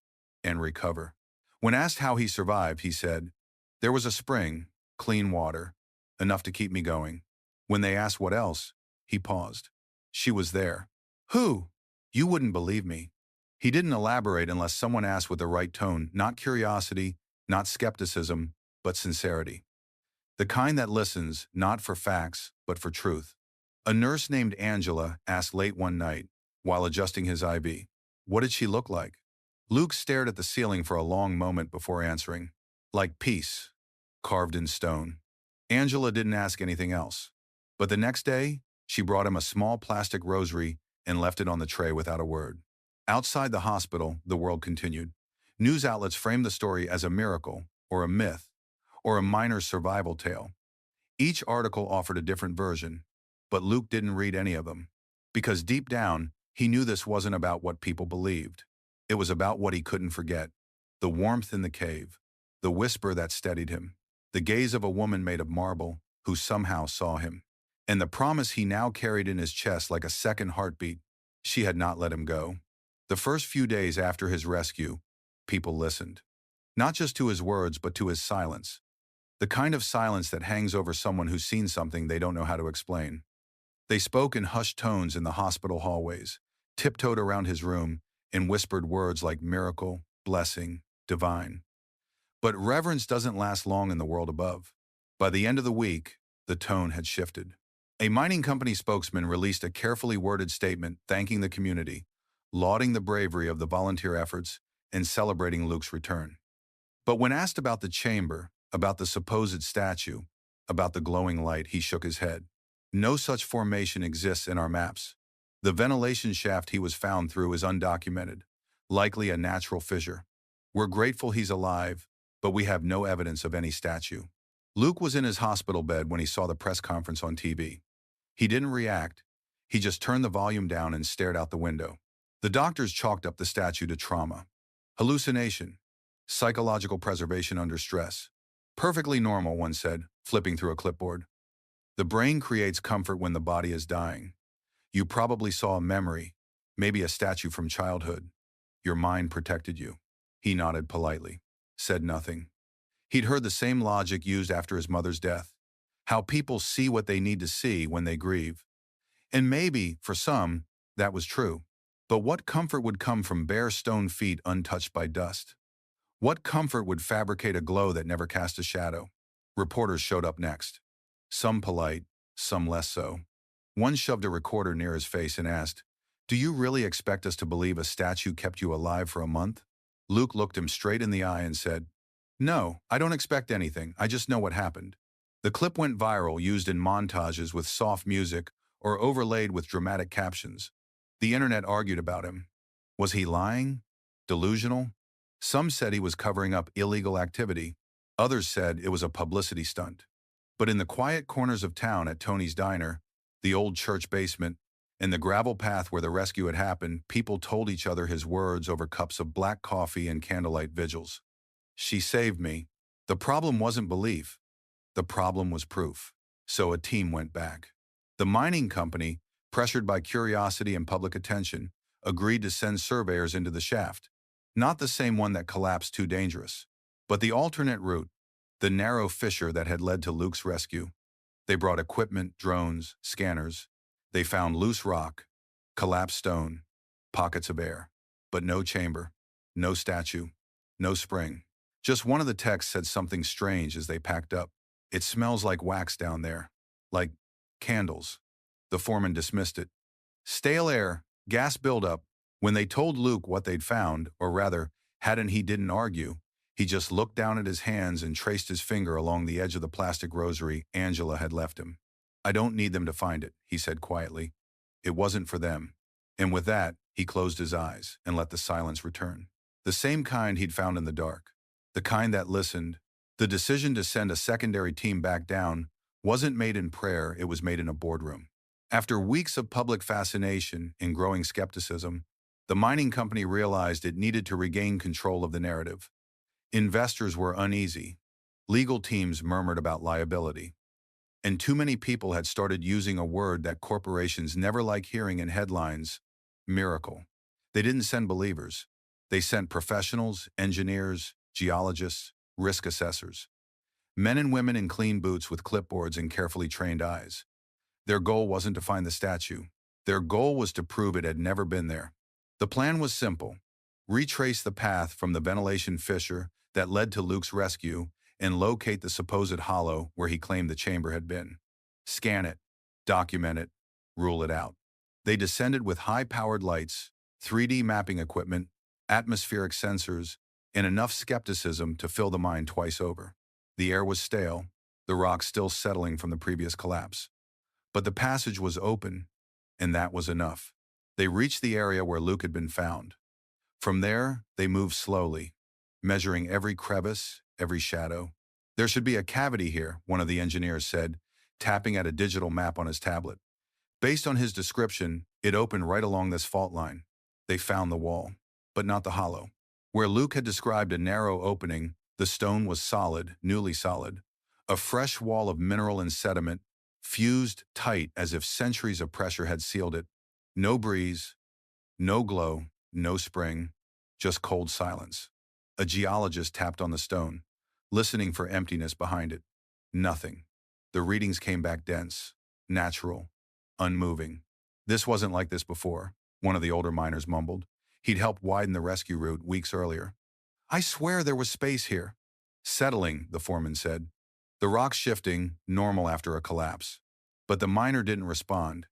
and recover. When asked how he survived, he said, "There was a spring, clean water, enough to keep me going." When they asked what else, he paused. "She was there." "Who?" "You wouldn't believe me." He didn't elaborate unless someone asked with the right tone, not curiosity, not skepticism, but sincerity. The kind that listens, not for facts, but for truth. A nurse named Angela asked late one night, while adjusting his IV, "What did she look like?" Luke stared at the ceiling for a long moment before answering, "Like peace, carved in stone." Angela didn't ask anything else. But the next day, she brought him a small plastic rosary and left it on the tray without a word. Outside the hospital, the world continued. News outlets framed the story as a miracle, or a myth, or a miner's survival tale. Each article offered a different version, but Luke didn't read any of them, because deep down, he knew this wasn't about what people believed. It was about what he couldn't forget: the warmth in the cave, the whisper that steadied him, the gaze of a woman made of marble who somehow saw him, and the promise he now carried in his chest like a second heartbeat: she had not let him go. The first few days after his rescue, people listened. Not just to his words, but to his silence. The kind of silence that hangs over someone who's seen something they don't know how to explain. They spoke in hushed tones in the hospital hallways, tiptoed around his room, and whispered words like miracle, blessing, divine. But reverence doesn't last long in the world above. By the end of the week, the tone had shifted. A mining company spokesman released a carefully worded statement thanking the community, lauding the bravery of the volunteer efforts, and celebrating Luke's return. But when asked about the chamber, about the supposed statue, about the glowing light, he shook his head. "No such formation exists in our maps. The ventilation shaft he was found through is undocumented, likely a natural fissure. We're grateful he's alive, but we have no evidence of any statue." Luke was in his hospital bed when he saw the press conference on TV. He didn't react. He just turned the volume down and stared out the window. The doctors chalked up the statue to trauma, hallucination, psychological preservation under stress. "Perfectly normal," one said, flipping through a clipboard. "The brain creates comfort when the body is dying. You probably saw a memory, maybe a statue from childhood. Your mind protected you." He nodded politely, said nothing. He'd heard the same logic used after his mother's death: how people see what they need to see when they grieve. And maybe, for some, that was true. But what comfort would come from bare stone feet untouched by dust? What comfort would fabricate a glow that never cast a shadow? Reporters showed up next. Some polite, some less so. One shoved a recorder near his face and asked, "Do you really expect us to believe a statue kept you alive for a month?" Luke looked him straight in the eye and said, "No, I don't expect anything. I just know what happened." The clip went viral, used in montages with soft music or overlaid with dramatic captions. The internet argued about him. Was he lying? Delusional? Some said he was covering up illegal activity. Others said it was a publicity stunt. But in the quiet corners of town, at Tony's Diner, the old church basement, and the gravel path where the rescue had happened, people told each other his words over cups of black coffee and candlelight vigils. "She saved me." The problem wasn't belief. The problem was proof. So a team went back. The mining company, pressured by curiosity and public attention, agreed to send surveyors into the shaft. Not the same one that collapsed, too dangerous, but the alternate route, the narrow fissure that had led to Luke's rescue. They brought equipment, drones, scanners. They found loose rock, collapsed stone, pockets of air. But no chamber, no statue, no spring. Just one of the techs said something strange as they packed up. "It smells like wax down there. Like candles." The foreman dismissed it. "Stale air, gas buildup." When they told Luke what they'd found, or rather, hadn't, he didn't argue. He just looked down at his hands and traced his finger along the edge of the plastic rosary Angela had left him. "I don't need them to find it," he said quietly. "It wasn't for them." And with that, he closed his eyes and let the silence return. The same kind he'd found in the dark. The kind that listened. The decision to send a secondary team back down wasn't made in prayer, it was made in a boardroom. After weeks of public fascination and growing skepticism, the mining company realized it needed to regain control of the narrative. Investors were uneasy. Legal teams murmured about liability. And too many people had started using a word that corporations never like hearing in headlines: miracle. They didn't send believers. They sent professionals, engineers, geologists, risk assessors. Men and women in clean boots with clipboards and carefully trained eyes. Their goal wasn't to find the statue. Their goal was to prove it had never been there. The plan was simple: retrace the path from the ventilation fissure that led to Luke's rescue and locate the supposed hollow where he claimed the chamber had been. Scan it, document it, rule it out. They descended with high-powered lights, 3D mapping equipment, atmospheric sensors, and enough skepticism to fill the mine twice over. The air was stale, the rock still settling from the previous collapse. But the passage was open, and that was enough. They reached the area where Luke had been found. From there, they moved slowly, measuring every crevice, every shadow. "There should be a cavity here," one of the engineers said, tapping at a digital map on his tablet. Based on his description, it opened right along this fault line. They found the wall, but not the hollow. Where Luke had described a narrow opening, the stone was solid, newly solid. A fresh wall of mineral and sediment, fused tight as if centuries of pressure had sealed it. No breeze, no glow, no spring, just cold silence. A geologist tapped on the stone, listening for emptiness behind it. Nothing. The readings came back dense, natural, unmoving. "This wasn't like this before," one of the older miners mumbled. He'd helped widen the rescue route weeks earlier. "I swear there was space here." "Settling," the foreman said. "The rock's shifting, normal after a collapse." But the miner didn't respond.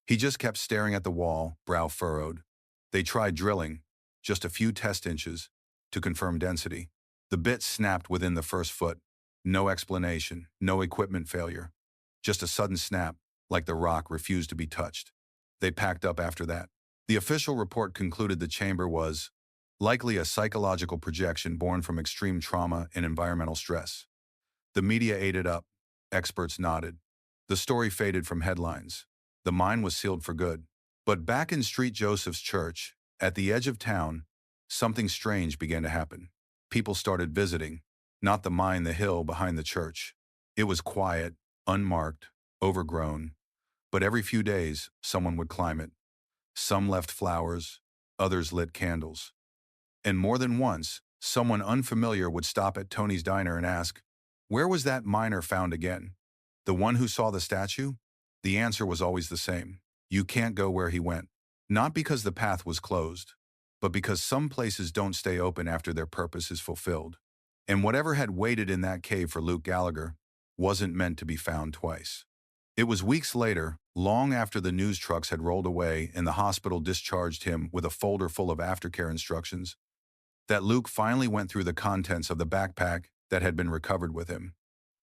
He just kept staring at the wall, brow furrowed. They tried drilling, just a few test inches, to confirm density. The bit snapped within the first foot. No explanation, no equipment failure. Just a sudden snap, like the rock refused to be touched. They packed up after that. The official report concluded the chamber was likely a psychological projection born from extreme trauma and environmental stress. The media ate it up. Experts nodded. The story faded from headlines. The mine was sealed for good. But back in St. Joseph's Church, at the edge of town, something strange began to happen. People started visiting, not the mine, the hill behind the church. It was quiet, unmarked, overgrown. But every few days, someone would climb it. Some left flowers, others lit candles. And more than once, someone unfamiliar would stop at Tony's diner and ask, "Where was that miner found again? The one who saw the statue?" The answer was always the same: you can't go where he went. Not because the path was closed, but because some places don't stay open after their purpose is fulfilled. And whatever had waited in that cave for Luke Gallagher wasn't meant to be found twice. It was weeks later, long after the news trucks had rolled away and the hospital discharged him with a folder full of aftercare instructions, that Luke finally went through the contents of the backpack that had been recovered with him.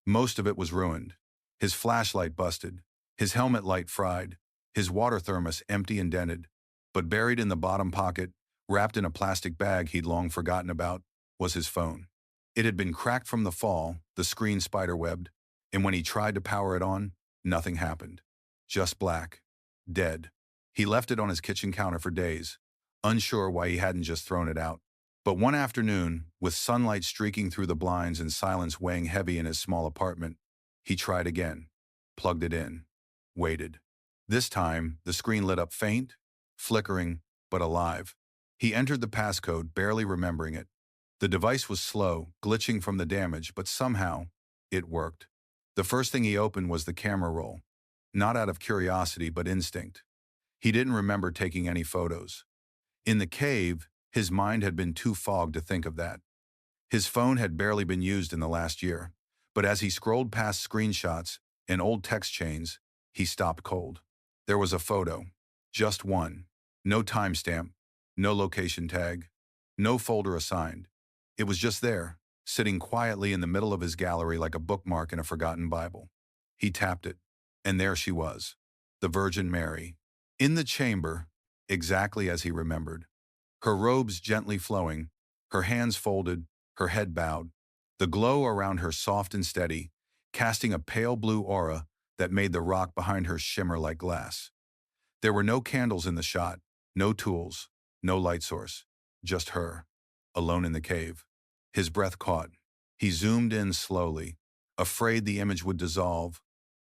Most of it was ruined. His flashlight busted, his helmet light fried, his water thermos empty and dented. But buried in the bottom pocket, wrapped in a plastic bag he'd long forgotten about, was his phone. It had been cracked from the fall, the screen spiderwebbed, and when he tried to power it on, nothing happened. Just black. Dead. He left it on his kitchen counter for days, unsure why he hadn't just thrown it out. But one afternoon, with sunlight streaking through the blinds and silence weighing heavy in his small apartment, he tried again, plugged it in, waited. This time, the screen lit up faint, flickering, but alive. He entered the passcode, barely remembering it. The device was slow, glitching from the damage, but somehow, It worked. The first thing he opened was the camera roll. Not out of curiosity, but instinct. He didn't remember taking any photos. In the cave, his mind had been too fogged to think of that. His phone had barely been used in the last year. But as he scrolled past screenshots and old text chains, he stopped cold. There was a photo. Just one. No timestamp. No location tag. No folder assigned. It was just there, sitting quietly in the middle of his gallery like a bookmark in a forgotten Bible. He tapped it, and there she was, the Virgin Mary, in the chamber, exactly as he remembered. Her robes gently flowing, her hands folded, her head bowed, the glow around her soft and steady, casting a pale blue aura that made the rock behind her shimmer like glass. There were no candles in the shot, no tools, no light source, just her, alone in the cave. His breath caught. He zoomed in slowly, afraid the image would dissolve,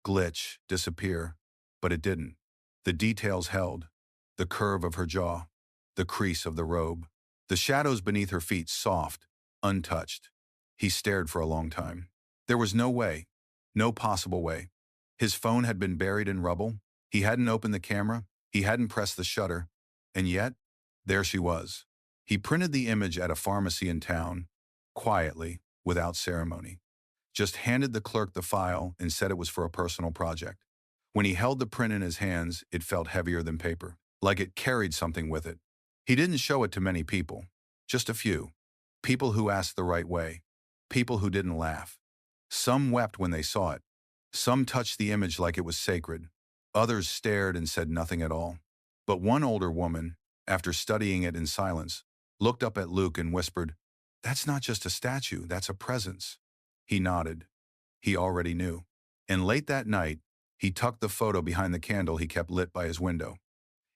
glitch, disappear, but it didn't. The details held, the curve of her jaw, the crease of the robe, the shadows beneath her feet soft, untouched. He stared for a long time. There was no way, no possible way. His phone had been buried in rubble. He hadn't opened the camera. He hadn't pressed the shutter. And yet, there she was. He printed the image at a pharmacy in town, quietly, without ceremony. Just handed the clerk the file and said it was for a personal project. When he held the print in his hands, it felt heavier than paper, like it carried something with it. He didn't show it to many people, just a few. People who asked the right way. People who didn't laugh. Some wept when they saw it. Some touched the image like it was sacred. Others stared and said nothing at all. But one older woman, after studying it in silence, looked up at Luke and whispered, "That's not just a statue, that's a presence." He nodded. He already knew. And late that night, he tucked the photo behind the candle he kept lit by his window.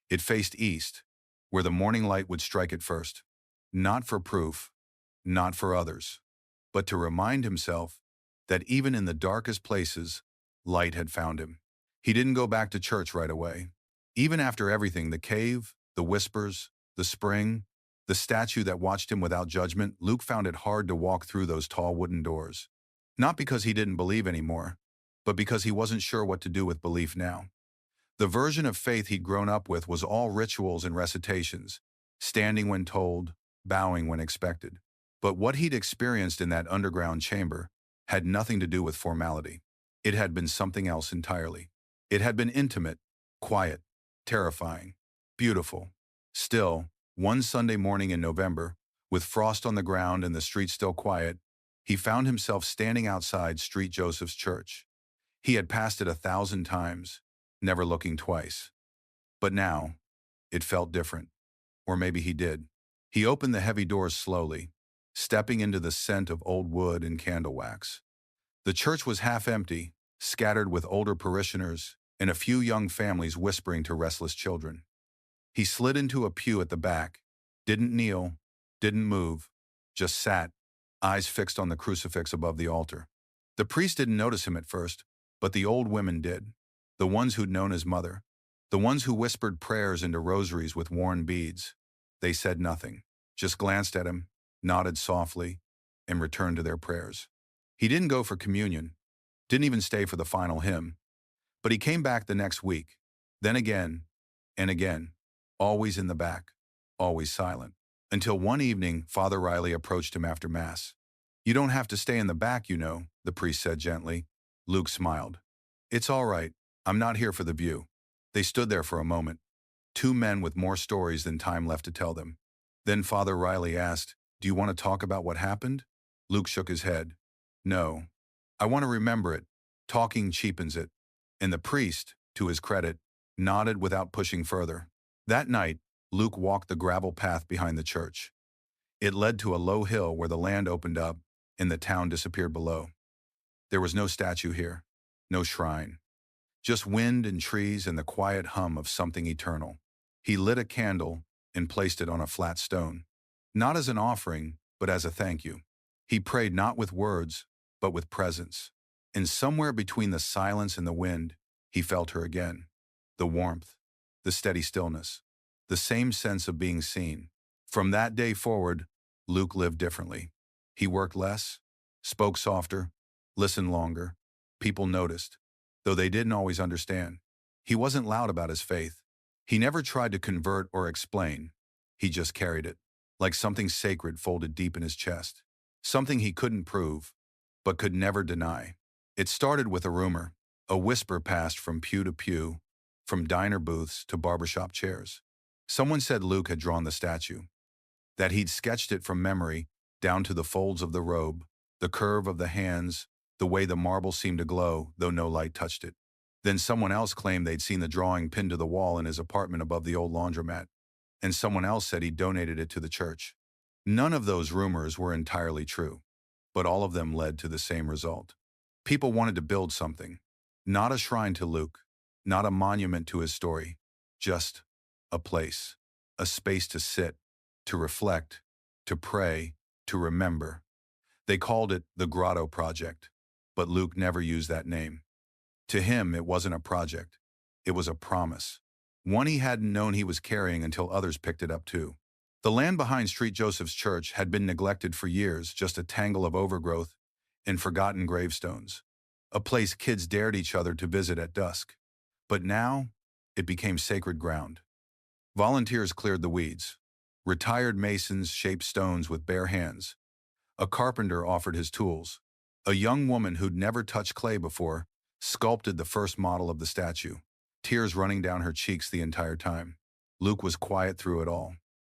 It faced east, where the morning light would strike it first. Not for proof, not for others, but to remind himself that even in the darkest places, light had found him. He didn't go back to church right away. Even after everything, the cave, the whispers, the spring, the statue that watched him without judgment, Luke found it hard to walk through those tall wooden doors. Not because he didn't believe anymore, but because he wasn't sure what to do with belief now. The version of faith he'd grown up with was all rituals and recitations, standing when told, bowing when expected. But what he'd experienced in that underground chamber had nothing to do with formality. It had been something else entirely. It had been intimate, quiet, terrifying, beautiful. Still, one Sunday morning in November, with frost on the ground and the street still quiet, he found himself standing outside St. Joseph's Church. He had passed it 1,000 times, never looking twice. But now, it felt different. Or maybe he did. He opened the heavy doors slowly, stepping into the scent of old wood and candle wax. The church was half empty, scattered with older parishioners and a few young families whispering to restless children. He slid into a pew at the back, didn't kneel, didn't move, just sat, eyes fixed on the crucifix above the altar. The priest didn't notice him at first, but the old women did, the ones who'd known his mother, the ones who whispered prayers into rosaries with worn beads. They said nothing, just glanced at him, nodded softly, and returned to their prayers. He didn't go for communion, didn't even stay for the final hymn, but he came back the next week, then again, and again, always in the back, always silent, until one evening Father Riley approached him after Mass. "You don't have to stay in the back, you know," the priest said gently. Luke smiled. "It's all right, I'm not here for the view." They stood there for a moment, two men with more stories than time left to tell them. Then Father Riley asked, "Do you want to talk about what happened?" Luke shook his head. "No. I want to remember it. Talking cheapens it." And the priest, to his credit, nodded without pushing further. That night, Luke walked the gravel path behind the church. It led to a low hill where the land opened up and the town disappeared below. There was no statue here, no shrine. Just wind and trees and the quiet hum of something eternal. He lit a candle and placed it on a flat stone. Not as an offering, but as a thank you. He prayed not with words, but with presence. And somewhere between the silence and the wind, he felt her again. The warmth, the steady stillness, the same sense of being seen. From that day forward, Luke lived differently. He worked less, spoke softer, listened longer. People noticed, though they didn't always understand. He wasn't loud about his faith. He never tried to convert or explain. He just carried it, like something sacred folded deep in his chest. Something he couldn't prove, but could never deny. It started with a rumor. A whisper passed from pew to pew, from diner booths to barbershop chairs. Someone said Luke had drawn the statue, that he'd sketched it from memory, down to the folds of the robe, the curve of the hands, the way the marble seemed to glow, though no light touched it. Then someone else claimed they'd seen the drawing pinned to the wall in his apartment above the old laundromat, and someone else said he donated it to the church. None of those rumors were entirely true, but all of them led to the same result. People wanted to build something, not a shrine to Luke, not a monument to his story, just a place, a space to sit, to reflect, to pray, to remember. They called it the Grotto Project, but Luke never used that name. To him, it wasn't a project. It was a promise. One he hadn't known he was carrying until others picked it up too. The land behind St. Joseph's Church had been neglected for years, just a tangle of overgrowth and forgotten gravestones. A place kids dared each other to visit at dusk. But now, it became sacred ground. Volunteers cleared the weeds. Retired masons shaped stones with bare hands. A carpenter offered his tools. A young woman who'd never touched clay before sculpted the first model of the statue, tears running down her cheeks the entire time. Luke was quiet through it all.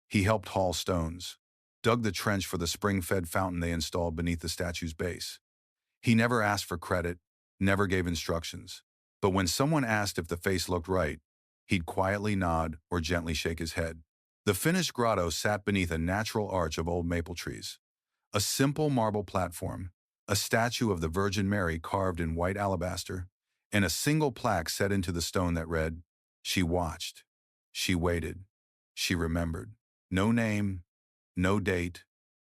He helped haul stones, dug the trench for the spring-fed fountain they installed beneath the statue's base. He never asked for credit, never gave instructions. But when someone asked if the face looked right, he'd quietly nod or gently shake his head. The finished grotto sat beneath a natural arch of old maple trees. A simple marble platform, a statue of the Virgin Mary carved in white alabaster, and a single plaque set into the stone that read, "She watched, she waited, she remembered." No name, no date,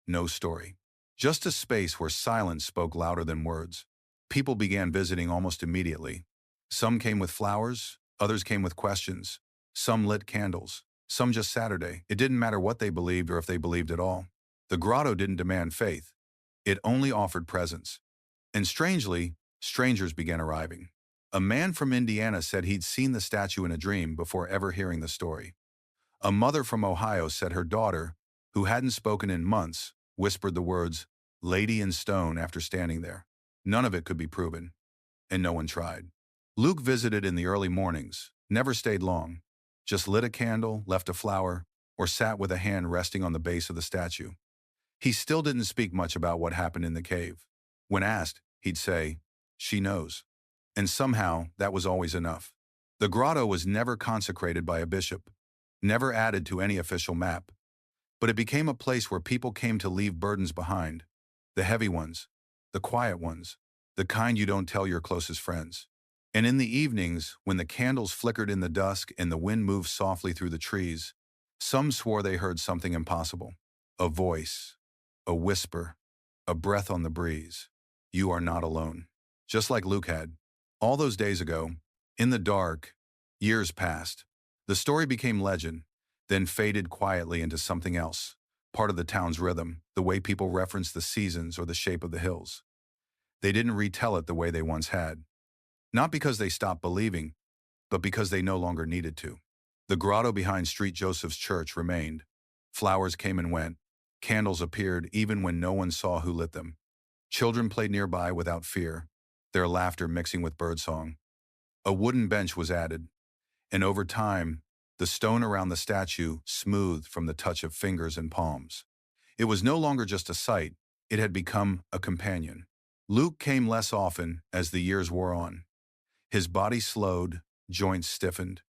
no story. Just a space where silence spoke louder than words. People began visiting almost immediately. Some came with flowers, others came with questions. Some lit candles, some just Saturday. It didn't matter what they believed or if they believed at all. The grotto didn't demand faith. It only offered presence. And strangely, strangers began arriving. A man from Indiana said he'd seen the statue in a dream before ever hearing the story. A mother from Ohio said her daughter, who hadn't spoken in months, whispered the words, "Lady in Stone," after standing there. None of it could be proven, and no one tried. Luke visited in the early mornings, never stayed long, just lit a candle, left a flower, or sat with a hand resting on the base of the statue. He still didn't speak much about what happened in the cave. When asked, he'd say, "She knows." And somehow, that was always enough. The grotto was never consecrated by a bishop, never added to any official map, but it became a place where people came to leave burdens behind, the heavy ones, the quiet ones, the kind you don't tell your closest friends. And in the evenings, when the candles flickered in the dusk and the wind moved softly through the trees, some swore they heard something impossible. A voice, a whisper, a breath on the breeze. You are not alone. Just like Luke had. All those days ago, in the dark, years passed. The story became legend, then faded quietly into something else, part of the town's rhythm, the way people referenced the seasons or the shape of the hills. They didn't retell it the way they once had. Not because they stopped believing, but because they no longer needed to. The grotto behind St. Joseph's Church remained. Flowers came and went. Candles appeared even when no one saw who lit them. Children played nearby without fear, their laughter mixing with birdsong. A wooden bench was added, and over time, the stone around the statue smoothed from the touch of fingers and palms. It was no longer just a sight, it had become a companion. Luke came less often as the years wore on. His body slowed, joints stiffened.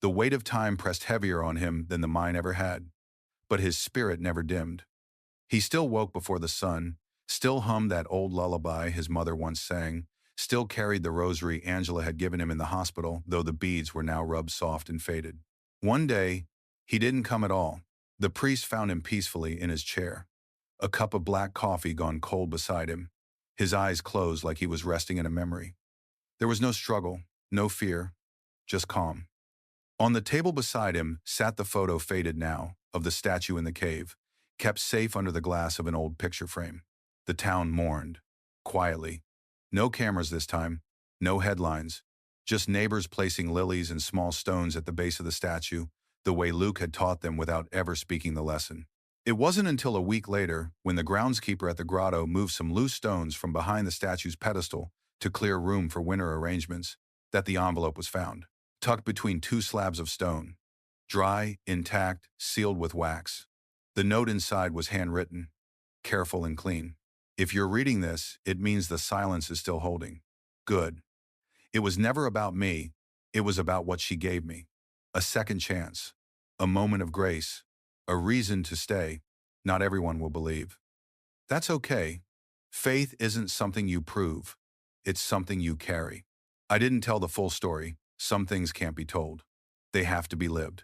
The weight of time pressed heavier on him than the mind ever had. But his spirit never dimmed. He still woke before the sun, still hummed that old lullaby his mother once sang, still carried the rosary Angela had given him in the hospital, though the beads were now rubbed soft and faded. One day, he didn't come at all. The priest found him peacefully in his chair, a cup of black coffee gone cold beside him, his eyes closed like he was resting in a memory. There was no struggle, no fear, just calm. On the table beside him sat the photo, faded now, of the statue in the cave, kept safe under the glass of an old picture frame. The town mourned, quietly, No cameras this time, no headlines, just neighbors placing lilies and small stones at the base of the statue, the way Luke had taught them without ever speaking the lesson. It wasn't until a week later, when the groundskeeper at the grotto moved some loose stones from behind the statue's pedestal to clear room for winter arrangements, that the envelope was found, tucked between two slabs of stone, dry, intact, sealed with wax. The note inside was handwritten, careful and clean. If you're reading this, it means the silence is still holding. Good. It was never about me. It was about what she gave me. A second chance. A moment of grace. A reason to stay. Not everyone will believe. That's okay. Faith isn't something you prove. It's something you carry. I didn't tell the full story. Some things can't be told. They have to be lived.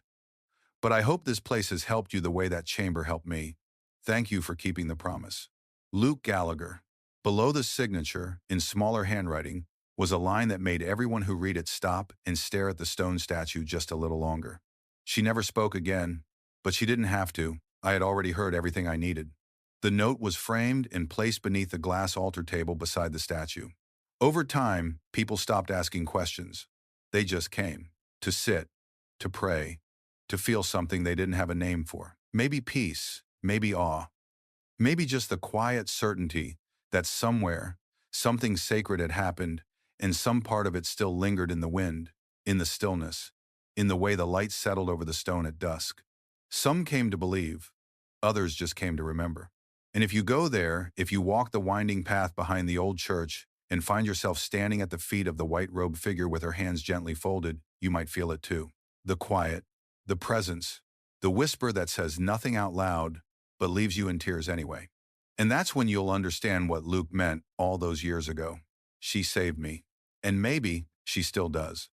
But I hope this place has helped you the way that chamber helped me. Thank you for keeping the promise. Luke Gallagher. Below the signature, in smaller handwriting, was a line that made everyone who read it stop and stare at the stone statue just a little longer. She never spoke again, but she didn't have to. I had already heard everything I needed. The note was framed and placed beneath the glass altar table beside the statue. Over time, people stopped asking questions. They just came. To sit, to pray, to feel something they didn't have a name for. Maybe peace, maybe awe, maybe just the quiet certainty that somewhere, something sacred had happened, and some part of it still lingered in the wind, in the stillness, in the way the light settled over the stone at dusk. Some came to believe, others just came to remember. And if you go there, if you walk the winding path behind the old church and find yourself standing at the feet of the white-robed figure with her hands gently folded, you might feel it too. The quiet, the presence, the whisper that says nothing out loud, but leaves you in tears anyway. And that's when you'll understand what Luke meant all those years ago. She saved me. And maybe she still does.